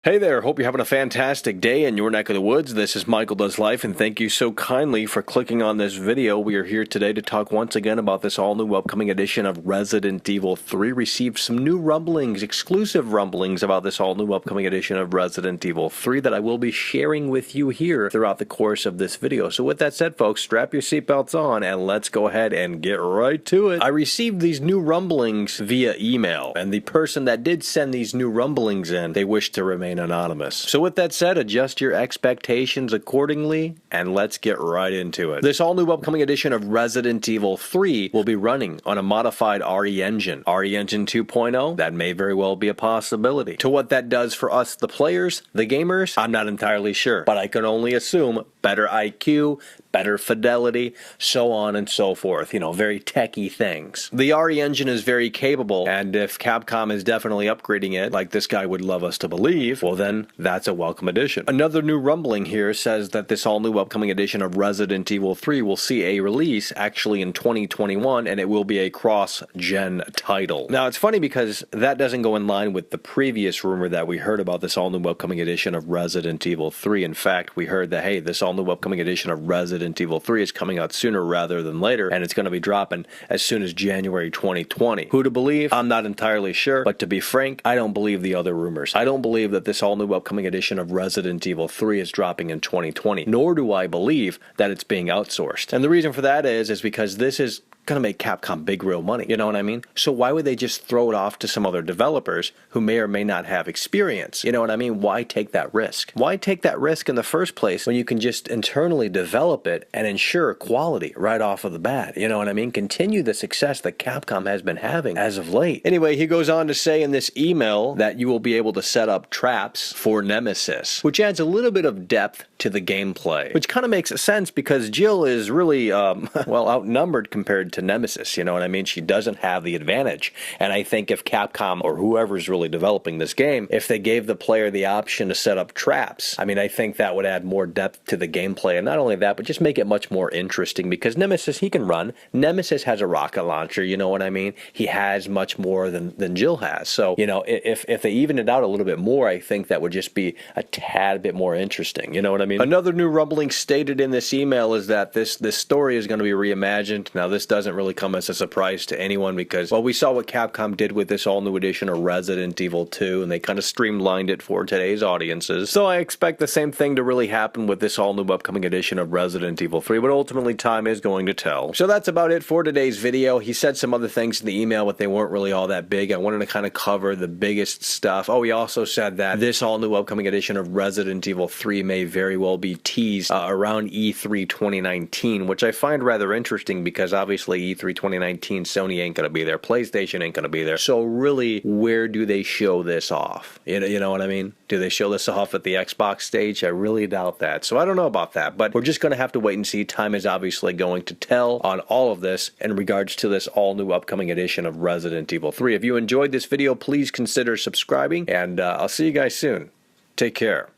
Hey there, hope you're having a fantastic day in your neck of the woods. This is Michael Does Life, and thank you so kindly for clicking on this video. We are here today to talk once again about this all-new upcoming edition of Resident Evil 3. Received some new rumblings, exclusive rumblings about this all-new upcoming edition of Resident Evil 3 that I will be sharing with you here throughout the course of this video. So with that said, folks, strap your seatbelts on and let's go ahead and get right to it. I received these new rumblings via email, and the person that did send these new rumblings in, they wish to remain anonymous. So with that said, adjust your expectations accordingly and let's get right into it. This all new upcoming edition of Resident Evil 3 will be running on a modified RE engine. RE Engine 2.0, that may very well be a possibility. To what that does for us, the players, the gamers, I'm not entirely sure, but I can only assume better IQ, better fidelity, so on and so forth. You know, very techie things. The RE engine is very capable, and if Capcom is definitely upgrading it, like this guy would love us to believe, well then, that's a welcome addition. Another new rumbling here says that this all-new upcoming edition of Resident Evil 3 will see a release actually in 2021, and it will be a cross-gen title. Now, it's funny because that doesn't go in line with the previous rumor that we heard about this all-new upcoming edition of Resident Evil 3. In fact, we heard that, hey, this all-new upcoming edition of Resident Evil 3 is coming out sooner rather than later, and it's going to be dropping as soon as January 2020. Who to believe? I'm not entirely sure, but to be frank, I don't believe the other rumors. I don't believe that this all-new upcoming edition of Resident Evil 3 is dropping in 2020, nor do I believe that it's being outsourced. And the reason for that is because this is going to make Capcom big real money, you know what I mean? So why would they just throw it off to some other developers who may or may not have experience? You know what I mean? Why take that risk? Why take that risk in the first place when you can just internally develop it and ensure quality right off of the bat? You know what I mean? Continue the success that Capcom has been having as of late. Anyway, he goes on to say in this email that you will be able to set up traps for Nemesis, which adds a little bit of depth to the gameplay, which kind of makes sense because Jill is really, well, outnumbered compared to Nemesis, you know what I mean? She doesn't have the advantage, and I think if Capcom or whoever's really developing this game, if they gave the player the option to set up traps, I mean, I think that would add more depth to the gameplay, and not only that, but just make it much more interesting, because Nemesis, he can run. Nemesis has a rocket launcher, you know what I mean? He has much more than Jill has, so, you know, if they even it out a little bit more, I think that would just be a tad bit more interesting, you know what I mean? Another new rumbling stated in this email is that this story is going to be reimagined. Now, this doesn't really come as a surprise to anyone because, well, we saw what Capcom did with this all-new edition of Resident Evil 2, and they kind of streamlined it for today's audiences. So I expect the same thing to really happen with this all-new upcoming edition of Resident Evil 3, but ultimately time is going to tell. So that's about it for today's video. He said some other things in the email, but they weren't really all that big. I wanted to kind of cover the biggest stuff. Oh, he also said that this all-new upcoming edition of Resident Evil 3 may very well be teased around E3 2019, which I find rather interesting because obviously E3 2019, Sony ain't going to be there, PlayStation ain't going to be there. So really, where do they show this off? You know what I mean? Do they show this off at the Xbox stage? I really doubt that. So I don't know about that, but we're just going to have to wait and see. Time is obviously going to tell on all of this in regards to this all-new upcoming edition of Resident Evil 3. If you enjoyed this video, please consider subscribing, and I'll see you guys soon. Take care.